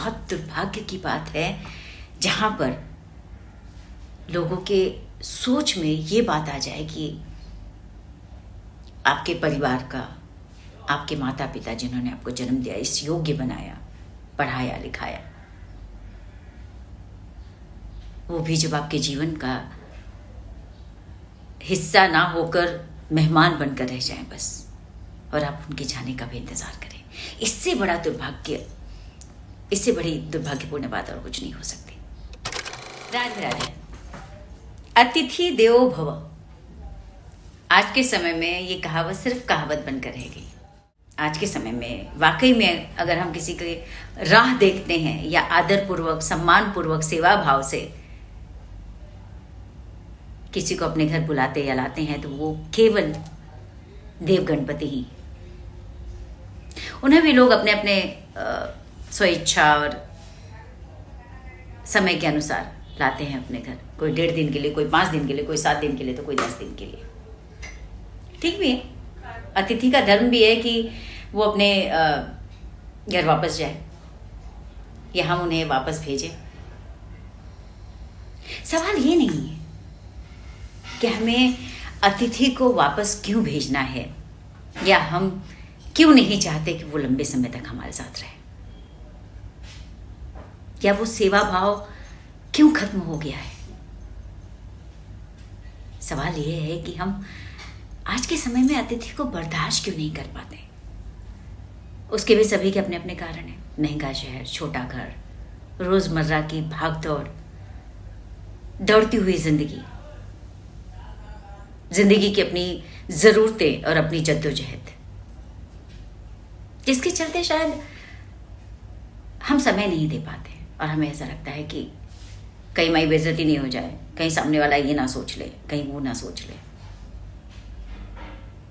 बहुत दुर्भाग्य की बात है जहाँ पर लोगों के सोच में ये बात आ जाए कि आपके परिवार का, आपके माता पिता जिन्होंने आपको जन्म दिया, इस योग्य बनाया, पढ़ाया लिखाया, वो भी जब आपके जीवन का हिस्सा ना होकर मेहमान बनकर रह जाएं बस, और आप उनके जाने का भी इंतजार करें। इससे बड़ा दुर्भाग्य, इससे बड़ी दुर्भाग्यपूर्ण बात और कुछ नहीं हो सकती। राधे राधे। अतिथि देवो भव, आज के समय में ये कहावत सिर्फ कहावत बनकर रह गई। आज के समय में वाकई में अगर हम किसी की राह देखते हैं या आदर पूर्वक, सम्मान पूर्वक, सेवा भाव से किसी को अपने घर बुलाते या लाते हैं, तो वो केवल देव गणपति ही। उन्हें भी लोग अपने अपने स्वेच्छा और समय के अनुसार लाते हैं अपने घर। कोई 1.5 दिन के लिए, कोई 5 दिन के लिए, कोई 7 दिन के लिए, तो कोई 10 दिन के लिए। ठीक भी है, अतिथि का धर्म भी है कि वो अपने घर वापस जाए या हम उन्हें वापस भेजें। सवाल ये नहीं है कि हमें अतिथि को वापस क्यों भेजना है, या हम क्यों नहीं चाहते कि वो लंबे समय तक हमारे साथ रहे, या वो सेवा भाव क्यों खत्म हो गया है। सवाल ये है कि हम आज के समय में अतिथि को बर्दाश्त क्यों नहीं कर पाते। उसके भी सभी के अपने अपने कारण हैं। महंगा शहर, छोटा घर, रोजमर्रा की भागदौड़, दौड़ती हुई जिंदगी की अपनी जरूरतें और अपनी जद्दोजहद, जिसके चलते शायद हम समय नहीं दे पाते। और हमें ऐसा लगता है कि कहीं हमारी बेइज्जती नहीं हो जाए, कहीं सामने वाला ये ना सोच ले, कहीं वो ना सोच ले।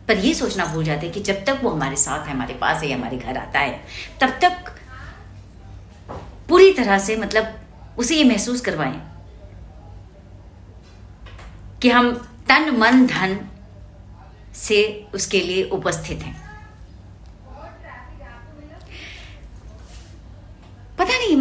पर ये सोचना भूल जाते हैं कि जब तक वो हमारे साथ है, हमारे पास है, हमारे घर आता है, तब तक पूरी तरह से उसे ये महसूस करवाएं कि हम तन मन धन से उसके लिए उपस्थित हैं। पता नहीं,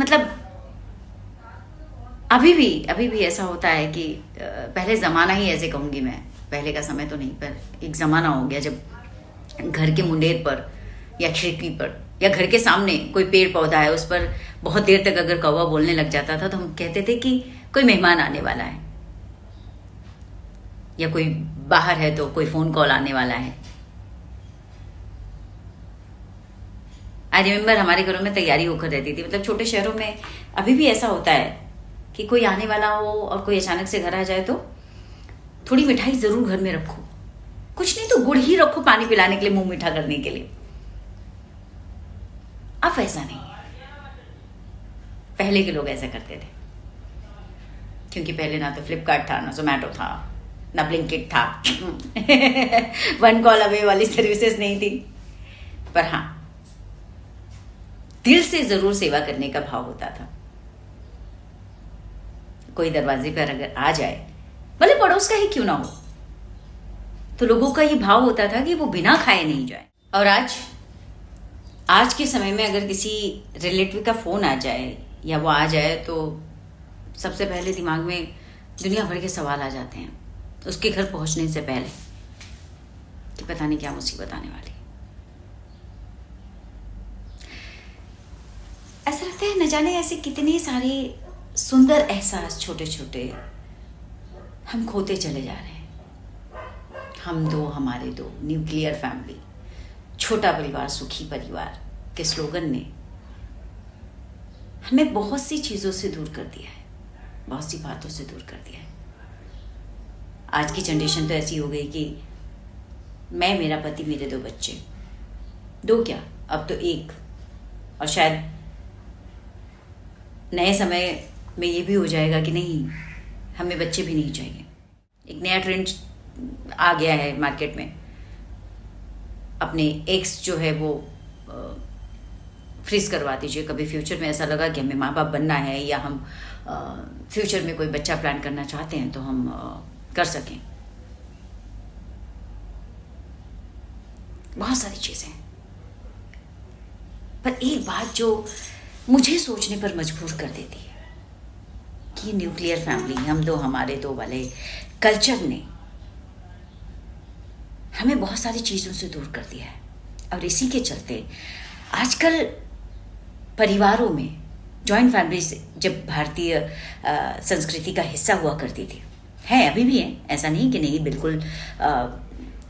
अभी भी ऐसा होता है कि पहले ज़माना ही, ऐसे कहूँगी मैं, पहले का समय तो नहीं, पर एक ज़माना हो गया जब घर के मुंडेर पर या खिड़की पर या घर के सामने कोई पेड़ पौधा है, उस पर बहुत देर तक अगर कौवा बोलने लग जाता था तो हम कहते थे कि कोई मेहमान आने वाला है, या कोई बाहर है तो कोई फ़ोन कॉल आने वाला है। आई रिमेम्बर हमारे घरों में तैयारी होकर रहती थी। छोटे शहरों में अभी भी ऐसा होता है कि कोई आने वाला हो और कोई अचानक से घर आ जाए तो थोड़ी मिठाई जरूर घर में रखो, कुछ नहीं तो गुड़ ही रखो पानी पिलाने के लिए, मुंह मीठा करने के लिए। अब ऐसा नहीं है। पहले के लोग ऐसा करते थे, क्योंकि पहले ना तो फ्लिपकार्ट था, ना जोमैटो था, ना ब्लिंकिट था। 1 कॉल अवे वाली सर्विसेज नहीं थी। पर हाँ, दिल से जरूर सेवा करने का भाव होता था। कोई दरवाजे पर अगर आ जाए, भले पड़ोस का ही क्यों ना हो, तो लोगों का ये भाव होता था कि वो बिना खाए नहीं जाए। और आज के समय में अगर किसी रिलेटिव का फोन आ जाए या वो आ जाए, तो सबसे पहले दिमाग में दुनिया भर के सवाल आ जाते हैं उसके घर पहुंचने से पहले कि पता नहीं क्या मुसीबत आने वाली। ऐसा लगता है न जाने ऐसे कितने सारे सुंदर एहसास छोटे छोटे हम खोते चले जा रहे हैं। हम दो हमारे दो, न्यूक्लियर फैमिली, छोटा परिवार सुखी परिवार के स्लोगन ने हमें बहुत सी चीजों से दूर कर दिया है, बहुत सी बातों से दूर कर दिया है। आज की जनरेशन तो ऐसी हो गई कि मैं, मेरा पति, मेरे 2 बच्चे, 2 क्या अब तो 1, और शायद नए समय में ये भी हो जाएगा कि नहीं, हमें बच्चे भी नहीं चाहिए। एक नया ट्रेंड आ गया है मार्केट में, अपने एक्स जो है वो फ्रीज करवा दीजिए। कभी फ्यूचर में ऐसा लगा कि हमें माँ बाप बनना है, या हम फ्यूचर में कोई बच्चा प्लान करना चाहते हैं तो हम कर सकें। बहुत सारी चीजें हैं, पर एक बात जो मुझे सोचने पर मजबूर कर देती है कि न्यूक्लियर फैमिली, हम दो हमारे दो वाले कल्चर ने हमें बहुत सारी चीज़ों से दूर कर दिया है। और इसी के चलते आजकल परिवारों में जॉइंट फैमिली जब भारतीय संस्कृति का हिस्सा हुआ करती थी, है अभी भी है, ऐसा नहीं कि नहीं बिल्कुल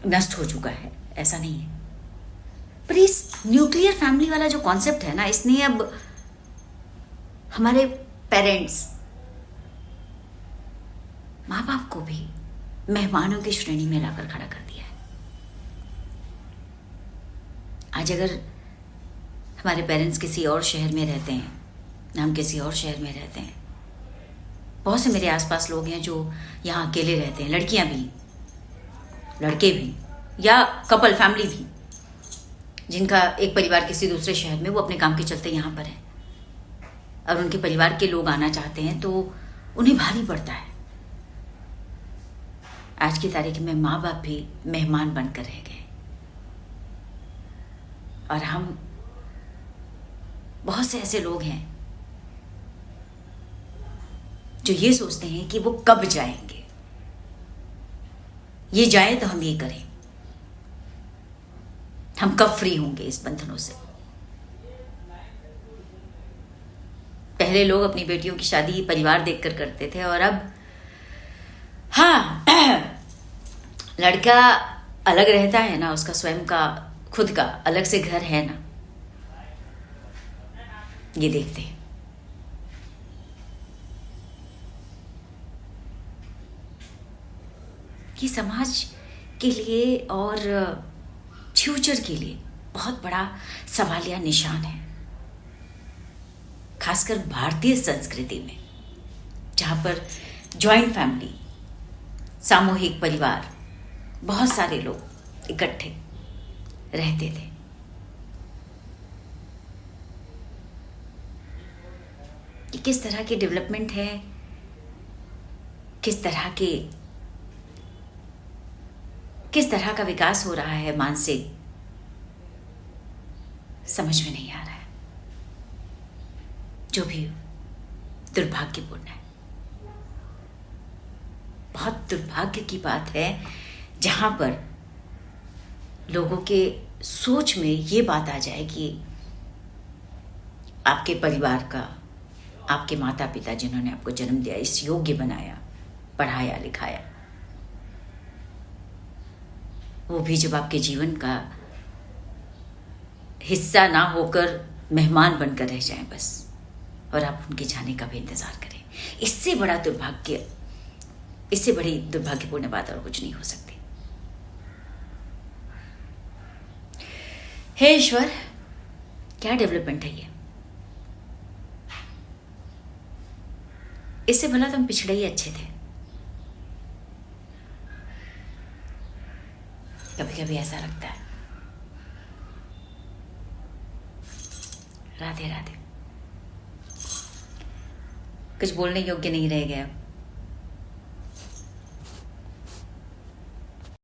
नष्ट हो चुका है, ऐसा नहीं है। पर इस न्यूक्लियर फैमिली वाला जो कॉन्सेप्ट है ना, इसने अब हमारे पेरेंट्स, माँ बाप को भी मेहमानों की श्रेणी में लाकर खड़ा कर दिया है। आज अगर हमारे पेरेंट्स किसी और शहर में रहते हैं, हम किसी और शहर में रहते हैं, बहुत से मेरे आसपास लोग हैं जो यहाँ अकेले रहते हैं, लड़कियां भी, लड़के भी, या कपल फैमिली भी, जिनका एक परिवार किसी दूसरे शहर में, वो अपने काम के चलते यहाँ पर है और उनके परिवार के लोग आना चाहते हैं तो उन्हें भारी पड़ता है। आज की तारीख में माँ बाप भी मेहमान बनकर रह गए और हम, बहुत से ऐसे लोग हैं जो ये सोचते हैं कि वो कब जाएंगे, ये जाए तो हम ये करें, हम कब फ्री होंगे इस बंधनों से। पहले लोग अपनी बेटियों की शादी परिवार देखकर करते थे और अब हाँ, लड़का अलग रहता है ना, उसका स्वयं का खुद का अलग से घर है ना, ये देखते हैं। ये समाज के लिए और फ्यूचर के लिए बहुत बड़ा सवालिया निशान है, खासकर भारतीय संस्कृति में, जहां पर जॉइंट फैमिली, सामूहिक परिवार, बहुत सारे लोग इकट्ठे रहते थे। कि किस तरह की डेवलपमेंट है, किस तरह का विकास हो रहा है मानसिक, समझ में नहीं आ रहा है। जो भी दुर्भाग्यपूर्ण है, बहुत दुर्भाग्य की बात है, जहां पर लोगों के सोच में ये बात आ जाए कि आपके परिवार का, आपके माता पिता जिन्होंने आपको जन्म दिया, इस योग्य बनाया, पढ़ाया लिखाया, वो भी जब आपके जीवन का हिस्सा ना होकर मेहमान बनकर रह जाएं बस, और आप उनके जाने का भी इंतजार करें, इससे बड़ी दुर्भाग्यपूर्ण बात और कुछ नहीं हो सकती। हे ईश्वर, क्या डेवलपमेंट है ये? इससे भला तुम पिछड़े ही अच्छे थे। कभी कभी ऐसा लगता है। राधे राधे। कुछ बोलने योग्य नहीं रह गया।